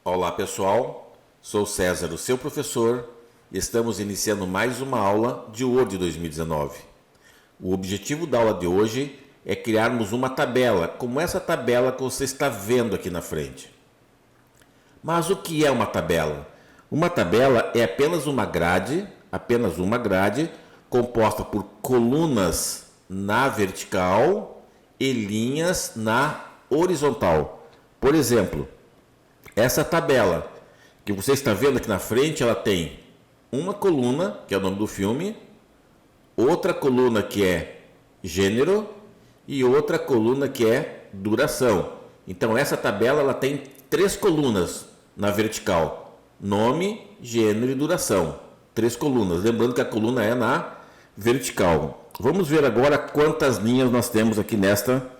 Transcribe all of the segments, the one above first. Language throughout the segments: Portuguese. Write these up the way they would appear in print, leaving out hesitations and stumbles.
Olá pessoal, sou César, o seu professor, e estamos iniciando mais uma aula de Word 2019. O objetivo da aula de hoje é criarmos uma tabela, como essa tabela que você está vendo aqui na frente. Mas o que é uma tabela? Uma tabela é apenas uma grade, composta por colunas na vertical e linhas na horizontal. Por exemplo, essa tabela que você está vendo aqui na frente, ela tem uma coluna, que é o nome do filme, outra coluna que é gênero e outra coluna que é duração. Então essa tabela ela tem 3 colunas na vertical: nome, gênero e duração. 3 colunas, lembrando que a coluna é na vertical. Vamos ver agora quantas linhas nós temos aqui nesta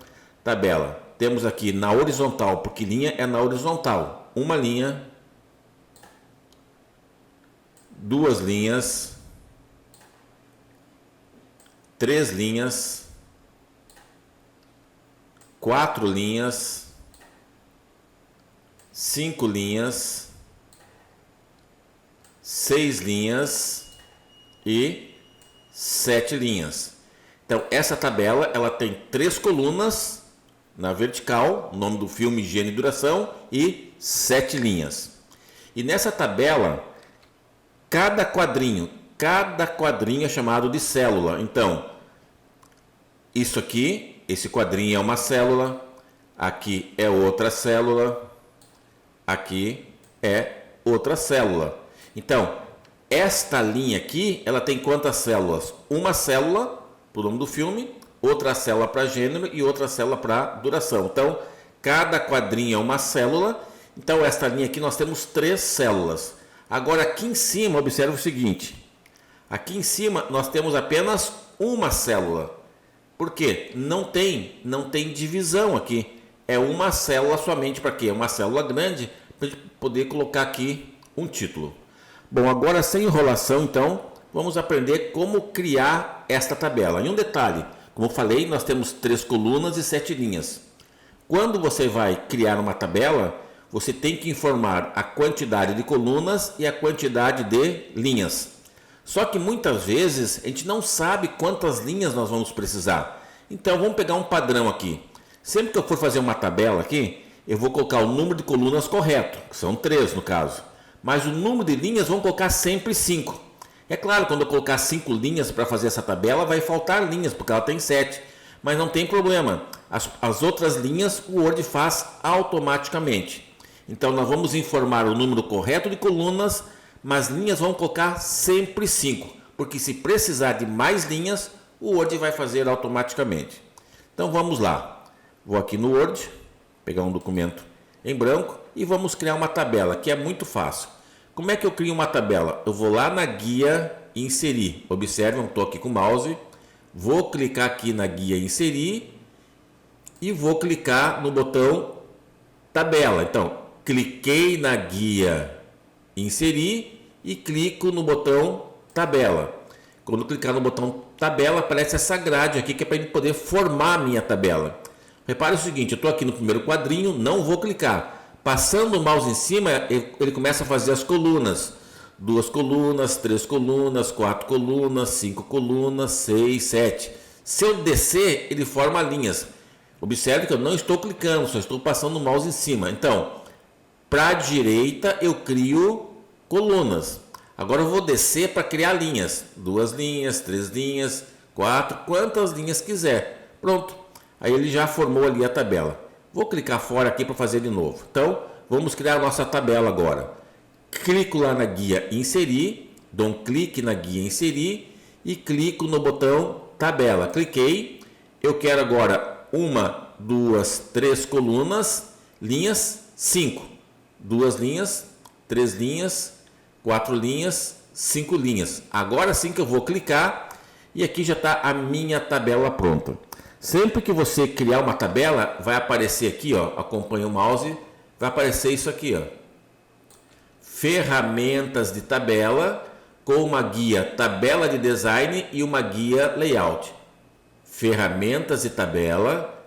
tabela. Temos aqui na horizontal, porque linha é na horizontal, uma linha, 2 linhas, 3 linhas, 4 linhas, 5 linhas, 6 linhas e 7 linhas. Então essa tabela ela tem 3 colunas na vertical, nome do filme, gênero e duração, e 7 linhas. E nessa tabela, cada quadrinho é chamado de célula. Então, isso aqui, esse quadrinho é uma célula, aqui é outra célula, aqui é outra célula. Então, esta linha aqui, ela tem quantas células? Uma célula, por nome do filme, outra célula para gênero e outra célula para duração. Então, cada quadrinho é uma célula. Então, esta linha aqui nós temos 3 células. Agora, aqui em cima, observe o seguinte. Aqui em cima nós temos apenas uma célula. Por quê? Não tem divisão aqui. É uma célula somente para quê? É uma célula grande para poder colocar aqui um título. Bom, agora sem enrolação, então, vamos aprender como criar esta tabela. E um detalhe, como eu falei, nós temos 3 colunas e 7 linhas. Quando você vai criar uma tabela, você tem que informar a quantidade de colunas e a quantidade de linhas. Só que muitas vezes a gente não sabe quantas linhas nós vamos precisar. Então vamos pegar um padrão aqui. Sempre que eu for fazer uma tabela aqui, eu vou colocar o número de colunas correto, que são 3 no caso. Mas o número de linhas vamos colocar sempre 5. É claro, quando eu colocar 5 linhas para fazer essa tabela, vai faltar linhas, porque ela tem 7. Mas não tem problema. As outras linhas o Word faz automaticamente. Então nós vamos informar o número correto de colunas, mas linhas vamos colocar sempre 5. Porque se precisar de mais linhas, o Word vai fazer automaticamente. Então vamos lá. Vou aqui no Word, pegar um documento em branco e vamos criar uma tabela, que é muito fácil. Como é que eu crio uma tabela? Eu vou lá na guia e inserir. Observe, eu estou aqui com o mouse. Vou clicar aqui na guia inserir e vou clicar no botão tabela. Então, cliquei na guia inserir e clico no botão tabela. Quando clicar no botão tabela, aparece essa grade aqui que é para ele poder formar a minha tabela. Repare o seguinte, eu estou aqui no primeiro quadrinho, não vou clicar. Passando o mouse em cima, ele começa a fazer as colunas. 2 colunas, 3 colunas, 4 colunas, 5 colunas, 6, 7. Se eu descer, ele forma linhas. Observe que eu não estou clicando, só estou passando o mouse em cima. Então, para a direita eu crio colunas. Agora eu vou descer para criar linhas. 2 linhas, 3 linhas, 4, quantas linhas quiser. Pronto. Aí ele já formou ali a tabela. Vou clicar fora aqui para fazer de novo. Então, vamos criar a nossa tabela agora. Clico lá na guia inserir, dou um clique na guia inserir e clico no botão tabela. Cliquei. Eu quero agora 1, 2, 3 colunas, linhas, 5. 2 linhas, 3 linhas, 4 linhas, 5 linhas. Agora sim que eu vou clicar e aqui já está a minha tabela pronta. Sempre que você criar uma tabela, vai aparecer aqui, ó, acompanha o mouse, vai aparecer isso aqui, ó. Ferramentas de tabela com uma guia tabela de design e uma guia layout. Ferramentas de tabela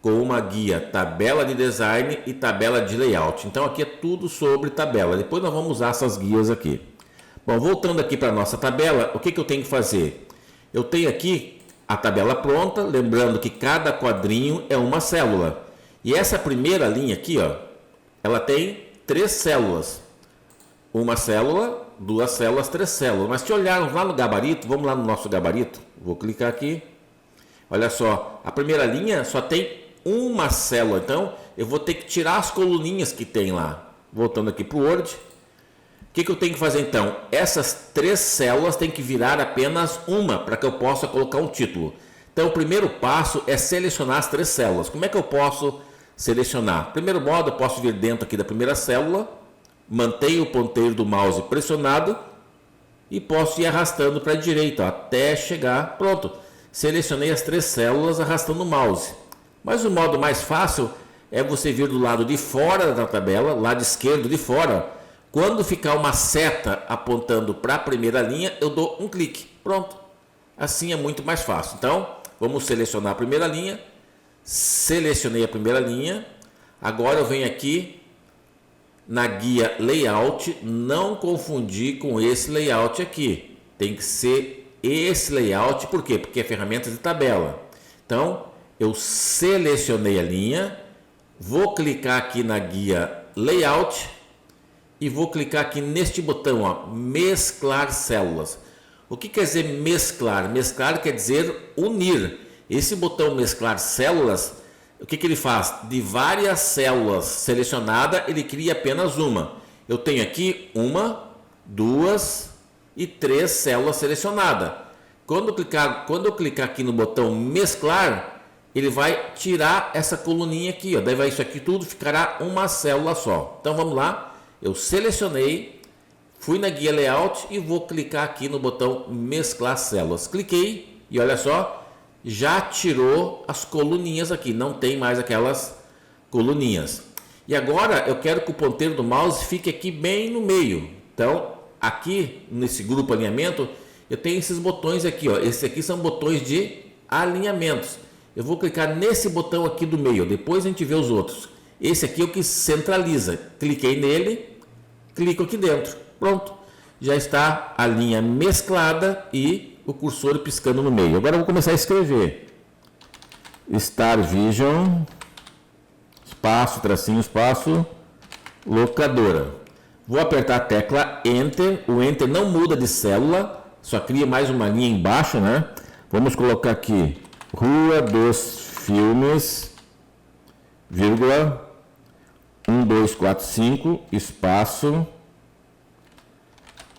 com uma guia tabela de design e tabela de layout. Então aqui é tudo sobre tabela. Depois nós vamos usar essas guias aqui. Bom, voltando aqui para a nossa tabela, o que eu tenho que fazer? Eu tenho aqui a tabela pronta, lembrando que cada quadrinho é uma célula. E essa primeira linha aqui, ó, ela tem 3 células. Uma célula, 2 células, 3 células. Mas se olharmos lá no gabarito, vamos lá no nosso gabarito, vou clicar aqui. Olha só, a primeira linha só tem uma célula, então eu vou ter que tirar as coluninhas que tem lá. Voltando aqui para o Word. O que eu tenho que fazer então? Essas 3 células têm que virar apenas uma para que eu possa colocar um título. Então o primeiro passo é selecionar as 3 células. Como é que eu posso selecionar? Primeiro modo, eu posso vir dentro aqui da primeira célula, mantenho o ponteiro do mouse pressionado e posso ir arrastando para a direita, ó, até chegar, pronto. Selecionei as 3 células arrastando o mouse. Mas o modo mais fácil é você vir do lado de fora da tabela, lado esquerdo de fora. Quando ficar uma seta apontando para a primeira linha, eu dou um clique. Pronto. Assim é muito mais fácil. Então, vamos selecionar a primeira linha. Selecionei a primeira linha. Agora eu venho aqui na guia Layout. Não confundir com esse layout aqui. Tem que ser esse layout. Por quê? Porque é ferramenta de tabela. Então, eu selecionei a linha. Vou clicar aqui na guia Layout. E vou clicar aqui neste botão, ó, mesclar células. O que quer dizer mesclar? Mesclar quer dizer unir. Esse botão mesclar células, o que ele faz? De várias células selecionadas, ele cria apenas uma. Eu tenho aqui 1, 2 e 3 células selecionadas. Quando eu clicar aqui no botão mesclar, ele vai tirar essa coluninha aqui, ó. Daí vai isso aqui tudo, ficará uma célula só. Então vamos lá. Eu selecionei, fui na guia Layout e vou clicar aqui no botão mesclar células. Cliquei e olha só, já tirou as coluninhas aqui, não tem mais aquelas coluninhas. E agora eu quero que o ponteiro do mouse fique aqui bem no meio. Então aqui nesse grupo alinhamento eu tenho esses botões aqui, ó. Esses aqui são botões de alinhamentos. Eu vou clicar nesse botão aqui do meio, depois a gente vê os outros. Esse aqui é o que centraliza. Cliquei nele, clico aqui dentro. Pronto. Já está a linha mesclada e o cursor piscando no meio. Agora eu vou começar a escrever. Star Vision, espaço, tracinho, espaço, locadora. Vou apertar a tecla Enter. O Enter não muda de célula, só cria mais uma linha embaixo, né? Vamos colocar aqui Rua dos Filmes, vírgula, 1, 2, 4, 5, espaço,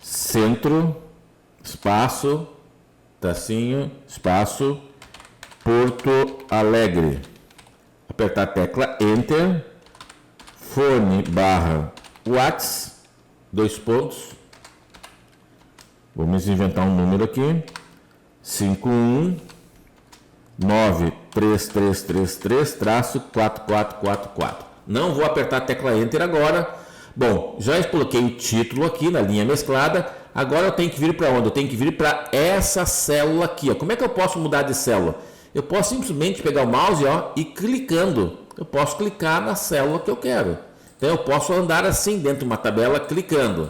centro, espaço, tracinho, espaço, Porto Alegre. Apertar a tecla Enter, fone barra Whats, 2 pontos, vamos inventar um número aqui, 51 93333-4444. Não vou apertar a tecla Enter agora. Bom, já coloquei o título aqui na linha mesclada. Agora eu tenho que vir para onde? Eu tenho que vir para essa célula aqui, ó. Como é que eu posso mudar de célula? Eu posso simplesmente pegar o mouse, ó, e clicando. Eu posso clicar na célula que eu quero. Então eu posso andar assim dentro de uma tabela clicando.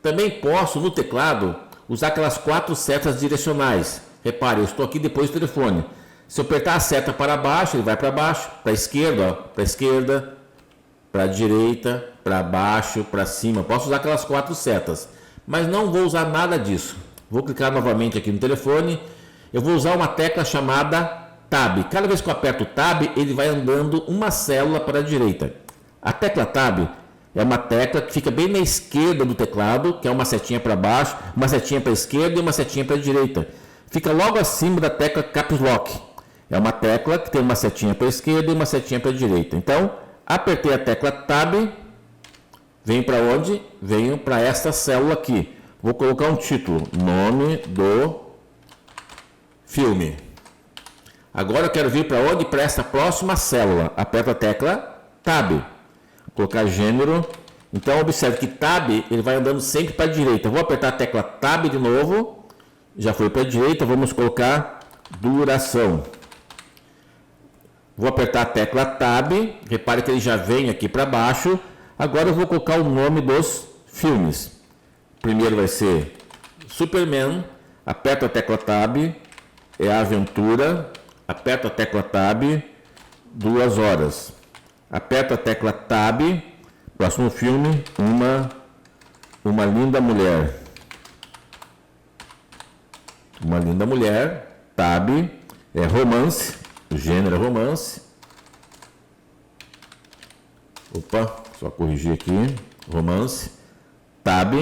Também posso no teclado usar aquelas 4 setas direcionais. Repare, eu estou aqui depois do telefone. Se eu apertar a seta para baixo, ele vai para baixo, para a esquerda, para a direita, para baixo, para cima. Posso usar aquelas 4 setas, mas não vou usar nada disso. Vou clicar novamente aqui no telefone. Eu vou usar uma tecla chamada Tab. Cada vez que eu aperto o Tab, ele vai andando uma célula para a direita. A tecla Tab é uma tecla que fica bem na esquerda do teclado, que é uma setinha para baixo, uma setinha para a esquerda e uma setinha para a direita. Fica logo acima da tecla Caps Lock. É uma tecla que tem uma setinha para a esquerda e uma setinha para a direita. Então, apertei a tecla Tab, venho para onde? Venho para esta célula aqui. Vou colocar um título, nome do filme. Agora eu quero vir para onde? Para essa próxima célula. Aperto a tecla Tab. Vou colocar gênero. Então, observe que Tab ele vai andando sempre para a direita. Vou apertar a tecla Tab de novo. Já foi para a direita. Vamos colocar duração. Vou apertar a tecla Tab, repare que ele já vem aqui para baixo. Agora eu vou colocar o nome dos filmes. Primeiro vai ser Superman, aperto a tecla Tab, é a Aventura, aperto a tecla Tab, 2 horas. Aperto a tecla Tab, próximo filme, uma linda mulher. Uma linda mulher, Tab, é romance, o gênero é romance. Opa, só corrigir aqui, romance, Tab,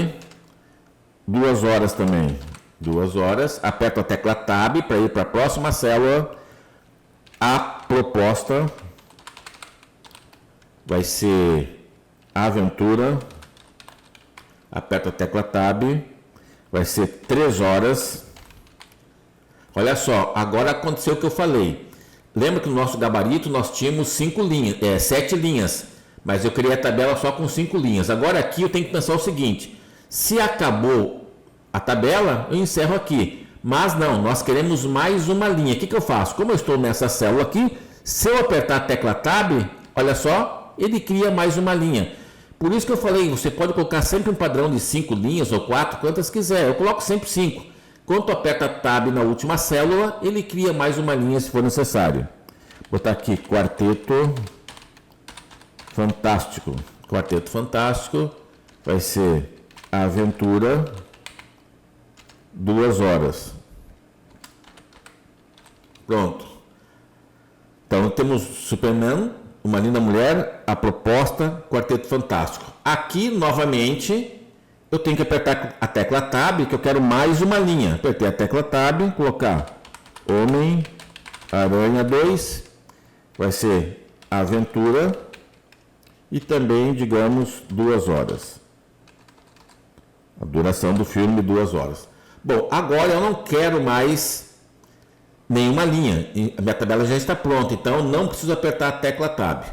2 horas também, 2 horas, aperto a tecla Tab para ir para a próxima célula. A proposta vai ser Aventura, aperto a tecla Tab, vai ser 3 horas. Olha só, agora aconteceu o que eu falei. Lembra que no nosso gabarito nós tínhamos 7 linhas, mas eu criei a tabela só com 5 linhas. Agora aqui eu tenho que pensar o seguinte: se acabou a tabela, eu encerro aqui. Mas não, nós queremos mais uma linha. O que eu faço? Como eu estou nessa célula aqui, se eu apertar a tecla Tab, olha só, ele cria mais uma linha. Por isso que eu falei, você pode colocar sempre um padrão de 5 linhas ou 4, quantas quiser. Eu coloco sempre 5. Quando aperta Tab na última célula, ele cria mais uma linha se for necessário. Vou botar aqui Quarteto Fantástico. Quarteto Fantástico vai ser Aventura, 2 horas. Pronto. Então temos Superman, Uma Linda Mulher, A Proposta, Quarteto Fantástico. Aqui, novamente, eu tenho que apertar a tecla Tab, que eu quero mais uma linha. Apertei a tecla Tab, colocar Homem-Aranha 2, vai ser Aventura e também, digamos, 2 horas. A duração do filme, 2 horas. Bom, agora eu não quero mais nenhuma linha. A minha tabela já está pronta, então não preciso apertar a tecla Tab.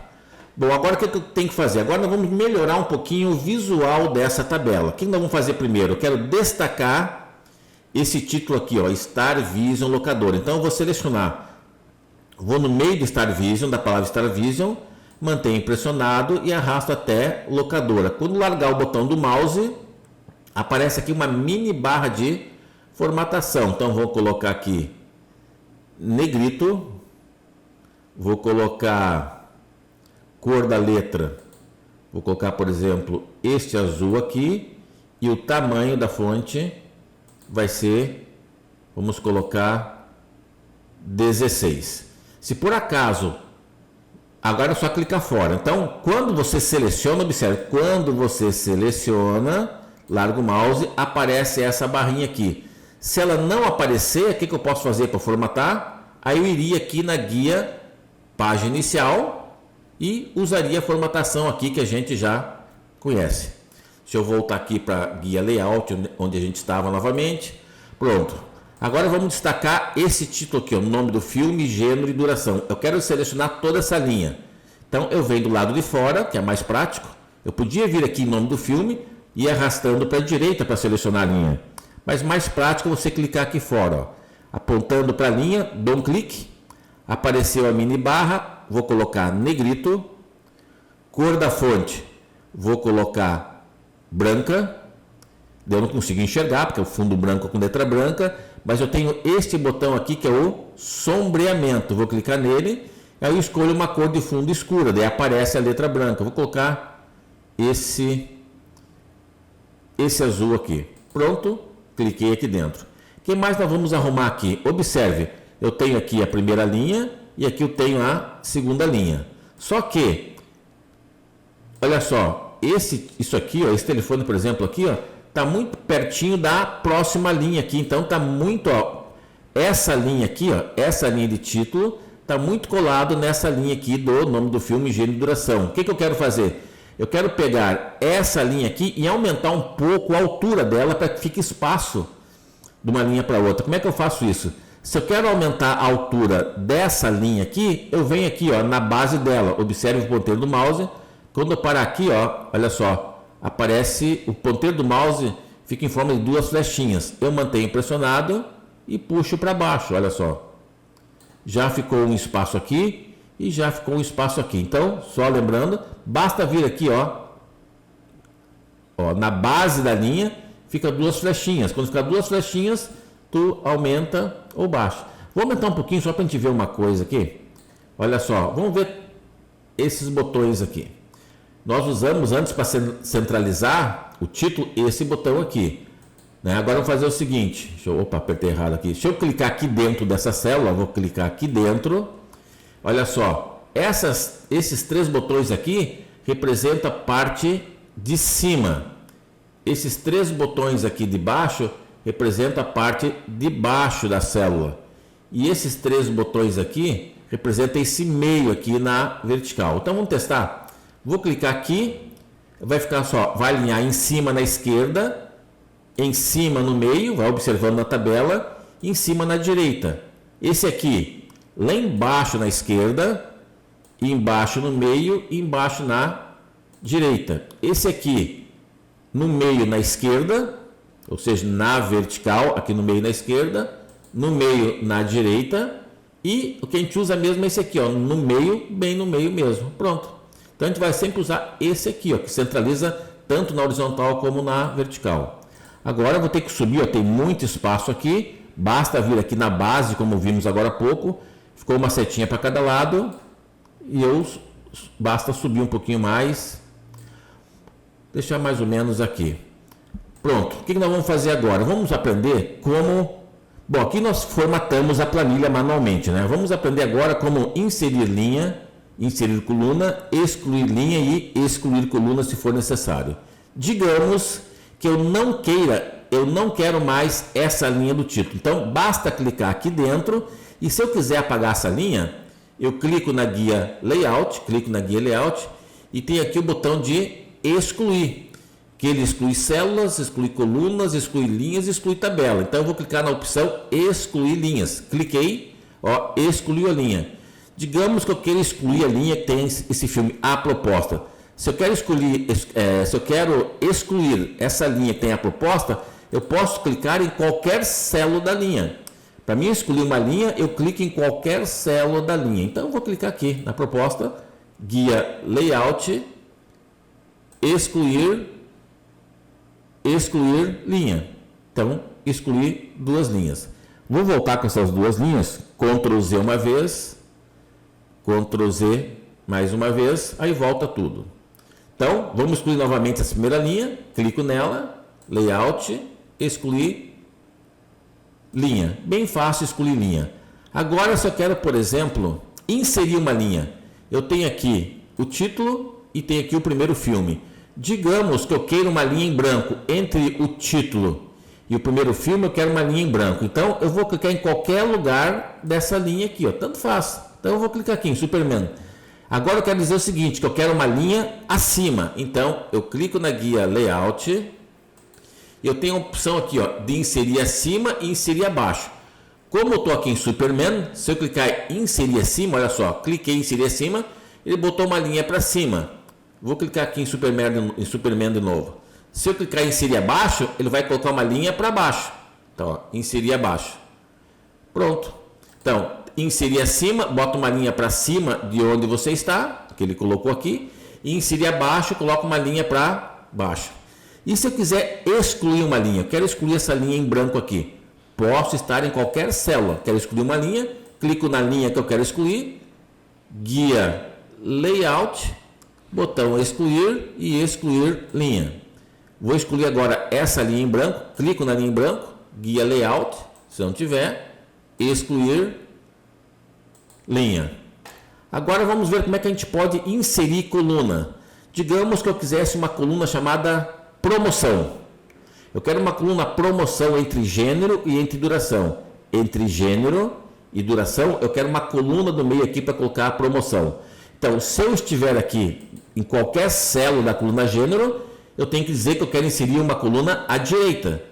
Bom, agora o que eu tenho que fazer? Agora nós vamos melhorar um pouquinho o visual dessa tabela. O que nós vamos fazer primeiro? Eu quero destacar esse título aqui, ó, Star Vision Locadora. Então eu vou selecionar, vou no meio de Star Vision, da palavra Star Vision, mantenho pressionado e arrasto até locadora. Quando largar o botão do mouse, aparece aqui uma mini barra de formatação. Então vou colocar aqui negrito, vou colocar cor da letra, vou colocar, por exemplo, este azul aqui, e o tamanho da fonte vai ser, vamos colocar 16. Se por acaso, agora é só clicar fora. Então, quando você seleciona, observe, quando você seleciona, larga o mouse, aparece essa barrinha aqui. Se ela não aparecer, o que eu posso fazer para formatar? Aí eu iria aqui na guia, página inicial, e usaria a formatação aqui que a gente já conhece. Deixa eu voltar aqui para guia layout, onde a gente estava novamente. Pronto. Agora vamos destacar esse título aqui, o nome do filme, gênero e duração. Eu quero selecionar toda essa linha. Então eu venho do lado de fora, que é mais prático. Eu podia vir aqui em nome do filme e ir arrastando para a direita para selecionar a linha. Mas mais prático é você clicar aqui fora, ó. Apontando para a linha, dou um clique, apareceu a mini barra, vou colocar negrito, cor da fonte, vou colocar branca, eu não consigo enxergar porque é o fundo branco com letra branca, mas eu tenho este botão aqui que é o sombreamento, vou clicar nele, aí eu escolho uma cor de fundo escura, daí aparece a letra branca, vou colocar esse azul aqui, pronto, cliquei aqui dentro. O que mais nós vamos arrumar aqui? Observe, eu tenho aqui a primeira linha e aqui eu tenho a segunda linha. Só que, olha só, isso aqui, ó, esse telefone, por exemplo, aqui, ó, tá muito pertinho da próxima linha aqui. Então tá muito, ó, essa linha aqui, ó, essa linha de título, tá muito colado nessa linha aqui do nome do filme, gênero e duração. O que eu quero fazer? Eu quero pegar essa linha aqui e aumentar um pouco a altura dela para que fique espaço de uma linha para outra. Como é que eu faço isso? Se eu quero aumentar a altura dessa linha aqui, eu venho aqui, ó, na base dela. Observe o ponteiro do mouse. Quando eu parar aqui, ó, olha só, aparece o ponteiro do mouse, fica em forma de 2 flechinhas. Eu mantenho pressionado e puxo para baixo, olha só. Já ficou um espaço aqui e já ficou um espaço aqui. Então, só lembrando, basta vir aqui, na base da linha, fica 2 flechinhas. Quando ficar 2 flechinhas, tu aumenta ou baixa. Vou aumentar um pouquinho só para a gente ver uma coisa aqui. Olha só, vamos ver esses botões aqui. Nós usamos antes para centralizar o título esse botão aqui. Né? Agora eu vou fazer o seguinte, apertei errado aqui. Deixa eu clicar aqui dentro dessa célula, vou clicar aqui dentro. Olha só, esses 3 botões aqui representam a parte de cima. Esses 3 botões aqui de baixo representam a parte de baixo da célula. E esses 3 botões aqui representam esse meio aqui na vertical. Então vamos testar. Vou clicar aqui, vai ficar vai alinhar em cima na esquerda, em cima no meio, vai observando na tabela, em cima na direita. Esse aqui, lá embaixo na esquerda, embaixo no meio e embaixo na direita. Esse aqui, no meio na esquerda, ou seja, na vertical, aqui no meio na esquerda, no meio na direita, e o que a gente usa mesmo é esse aqui, no meio, bem no meio mesmo. Pronto. Então a gente vai sempre usar esse aqui, que centraliza tanto na horizontal como na vertical. Agora eu vou ter que subir, tem muito espaço aqui, basta vir aqui na base, como vimos agora há pouco, ficou uma setinha para cada lado, e basta subir um pouquinho mais, deixar mais ou menos aqui. Pronto, o que nós vamos fazer agora? Vamos aprender como... Bom, aqui nós formatamos a planilha manualmente, né? Vamos aprender agora como inserir linha, inserir coluna, excluir linha e excluir coluna se for necessário. Digamos que eu não quero mais essa linha do título. Então, basta clicar aqui dentro e se eu quiser apagar essa linha, eu clico na guia Layout, e tem aqui o botão de excluir, que ele exclui células, exclui colunas, exclui linhas, exclui tabela. Então, eu vou clicar na opção excluir linhas. Cliquei, excluiu a linha. Digamos que eu quero excluir a linha que tem esse filme, A Proposta. Se eu quero excluir essa linha que tem a proposta, eu posso clicar em qualquer célula da linha. Para mim excluir uma linha, eu clico em qualquer célula da linha. Então eu vou clicar aqui na proposta, guia Layout, excluir linha. Então, excluir 2 linhas. Vou voltar com essas 2 linhas, Ctrl Z uma vez, Ctrl Z mais uma vez, aí volta tudo. Então, vamos excluir novamente essa primeira linha, clico nela, Layout, excluir linha. Bem fácil excluir linha. Agora, se eu quero, por exemplo, inserir uma linha, eu tenho aqui o título e tenho aqui o primeiro filme. Digamos que eu queiro uma linha em branco entre o título e o primeiro filme, eu quero uma linha em branco. Então, eu vou clicar em qualquer lugar dessa linha aqui, tanto faz. Então, eu vou clicar aqui em Superman. Agora eu quero dizer o seguinte, que eu quero uma linha acima. Então, eu clico na guia Layout. Eu tenho a opção aqui, de inserir acima e inserir abaixo. Como eu estou aqui em Superman, se eu clicar em inserir acima, olha só, cliquei em inserir acima, ele botou uma linha para cima. Vou clicar aqui em Superman de novo. Se eu clicar em inserir abaixo, ele vai colocar uma linha para baixo. Então, inserir abaixo. Pronto. Então, inserir acima, bota uma linha para cima de onde você está, que ele colocou aqui, e inserir abaixo, coloca uma linha para baixo. E se eu quiser excluir uma linha, eu quero excluir essa linha em branco aqui, posso estar em qualquer célula, quero excluir uma linha, clico na linha que eu quero excluir, guia Layout, botão excluir e excluir linha. Vou excluir agora essa linha em branco, clico na linha em branco, guia Layout, se não tiver, excluir linha. Agora vamos ver como é que a gente pode inserir coluna. Digamos que eu quisesse uma coluna chamada promoção. Eu quero uma coluna promoção entre gênero e entre duração. Entre gênero e duração, eu quero uma coluna do meio aqui para colocar a promoção. Então, se eu estiver aqui em qualquer célula da coluna gênero, eu tenho que dizer que eu quero inserir uma coluna à direita.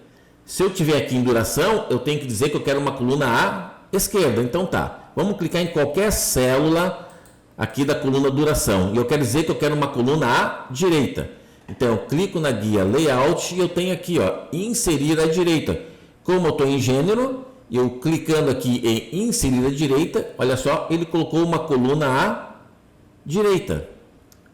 Se eu estiver aqui em duração, eu tenho que dizer que eu quero uma coluna à esquerda. Então tá, vamos clicar em qualquer célula aqui da coluna duração. E eu quero dizer que eu quero uma coluna à direita. Então eu clico na guia Layout e eu tenho aqui, inserir à direita. Como eu estou em gênero, e eu clicando aqui em inserir à direita, olha só, ele colocou uma coluna à direita.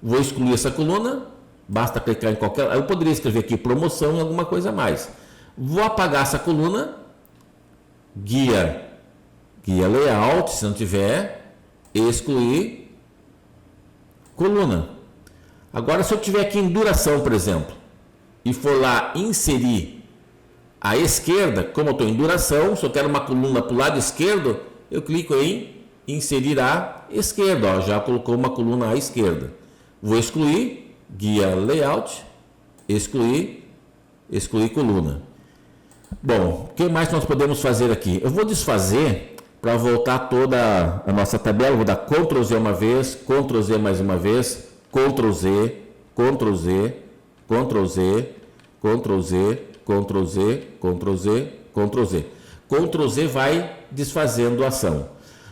Vou excluir essa coluna, basta clicar em qualquer... Eu poderia escrever aqui promoção e alguma coisa a mais. Vou apagar essa coluna, guia layout, se não tiver, excluir coluna. Agora, se eu tiver aqui em duração, por exemplo, e for lá inserir à esquerda, como eu estou em duração, se eu quero uma coluna para o lado esquerdo, eu clico em inserir à esquerda, ó, já colocou uma coluna à esquerda. Vou excluir, guia layout, excluir coluna. Bom, o que mais nós podemos fazer aqui? Eu vou desfazer para voltar toda a nossa tabela, vou dar Ctrl Z uma vez, Ctrl Z mais uma vez, Ctrl Z, Ctrl Z, Ctrl Z, Ctrl Z, Ctrl Z, Ctrl Z, Ctrl Z. Ctrl Z vai desfazendo a ação.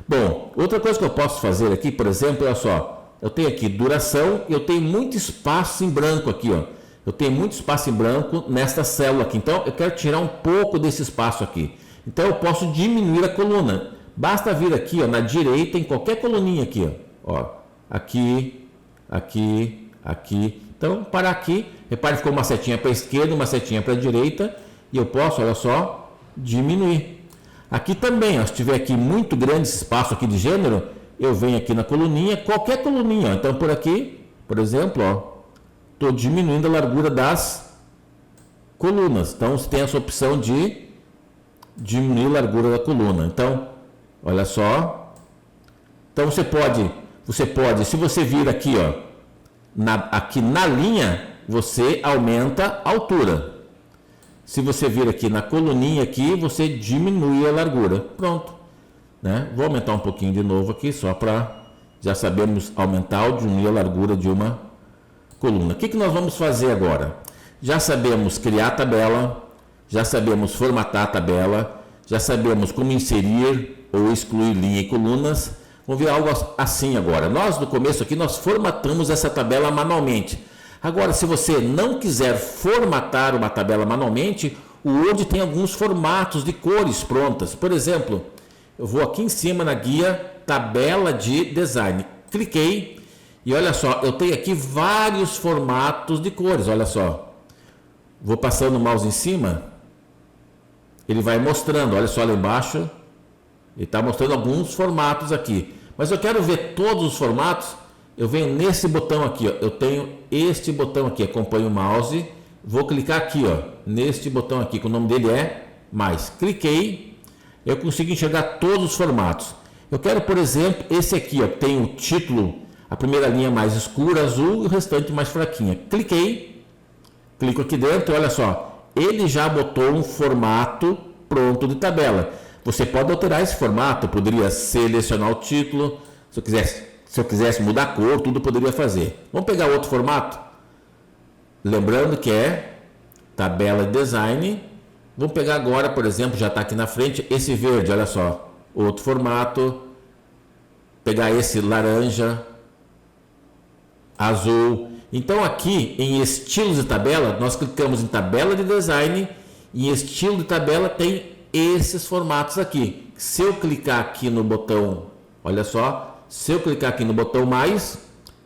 Bom, outra coisa que eu posso fazer aqui, por exemplo, olha só, eu tenho aqui duração e eu tenho muito espaço em branco aqui, ó. Eu tenho muito espaço em branco nesta célula aqui, então eu quero tirar um pouco desse espaço aqui. Então eu posso diminuir a coluna. Basta vir aqui, ó, na direita, em qualquer coluninha aqui, ó, aqui, aqui, aqui. Então, para aqui, repare que ficou uma setinha para a esquerda, uma setinha para a direita, e eu posso, olha só, diminuir. Aqui também, ó, se tiver aqui muito grande esse espaço aqui de gênero, eu venho aqui na coluninha, qualquer coluninha, ó. Então por aqui, por exemplo, ó, estou diminuindo a largura das colunas. Então você tem essa opção de diminuir a largura da coluna. Então, olha só. Então você pode, se você vir aqui, ó, aqui na linha, você aumenta a altura. Se você vir aqui na coluninha aqui, você diminui a largura. Pronto, né? Vou aumentar um pouquinho de novo aqui, só para já sabermos aumentar ou diminuir a largura de uma coluna. O que nós vamos fazer agora? Já sabemos criar a tabela, já sabemos formatar a tabela, já sabemos como inserir ou excluir linha e colunas. Vamos ver algo assim agora. Nós, no começo aqui, nós formatamos essa tabela manualmente. Agora, se você não quiser formatar uma tabela manualmente, o Word tem alguns formatos de cores prontas. Por exemplo, eu vou aqui em cima na guia tabela de design. Cliquei e olha só, eu tenho aqui vários formatos de cores. Olha só, vou passando o mouse em cima, ele vai mostrando. Olha só lá embaixo, ele está mostrando alguns formatos aqui. Mas eu quero ver todos os formatos. Eu venho nesse botão aqui, ó. Eu tenho este botão aqui, acompanho o mouse, vou clicar aqui, ó, neste botão aqui, que o nome dele é mais. Cliquei, eu consigo enxergar todos os formatos. Eu quero, por exemplo, esse aqui, ó, tem o título, a primeira linha mais escura, azul, e o restante mais fraquinha. Cliquei, clico aqui dentro, olha só, ele já botou um formato pronto de tabela. Você pode alterar esse formato, eu poderia selecionar o título, se eu quisesse mudar a cor, tudo eu poderia fazer. Vamos pegar outro formato? Lembrando que é tabela de design. Vamos pegar agora, por exemplo, já está aqui na frente, esse verde, olha só. Outro formato. Pegar esse laranja, azul. Então aqui em estilos de tabela, nós clicamos em tabela de design e em estilo de tabela tem esses formatos aqui. Se eu clicar aqui no botão, olha só, se eu clicar aqui no botão mais,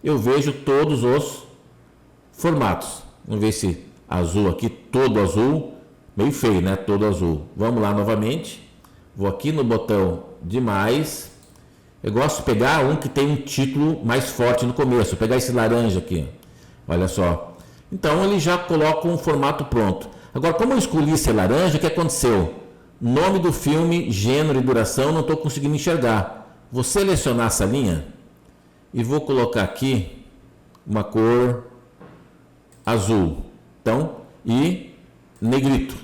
eu vejo todos os formatos. Vamos ver se azul aqui, todo azul, meio feio, né? Todo azul. Vamos lá novamente. Vou aqui no botão de mais. Eu gosto de pegar um que tem um título mais forte no começo. Vou pegar esse laranja aqui. Olha só. Então ele já coloca um formato pronto. Agora, como eu escolhi esse laranja, o que aconteceu? Nome do filme, gênero e duração, não estou conseguindo enxergar. Vou selecionar essa linha e vou colocar aqui uma cor azul, então, e negrito.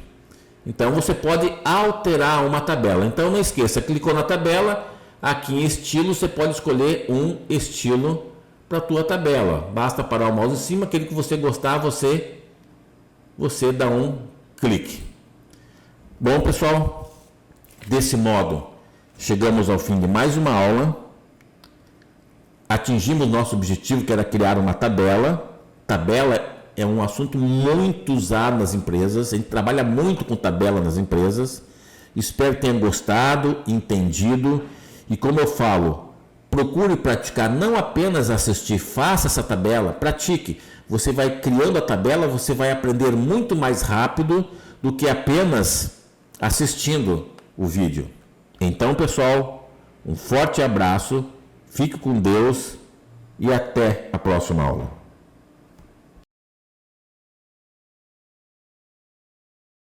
Então você pode alterar uma tabela. Então não esqueça, clicou na tabela, aqui em estilo você pode escolher um estilo para a tua tabela. Basta parar o mouse em cima, aquele que você gostar, você dá um clique. Bom, pessoal, desse modo chegamos ao fim de mais uma aula, atingimos nosso objetivo, que era criar uma tabela. Tabela é um assunto muito usado nas empresas, a gente trabalha muito com tabela nas empresas, Espero que tenham gostado, entendido. E como eu falo, procure praticar, não apenas assistir, faça essa tabela, pratique. Você vai criando a tabela, você vai aprender muito mais rápido do que apenas assistindo o vídeo. Então, pessoal, um forte abraço, fique com Deus e até a próxima aula.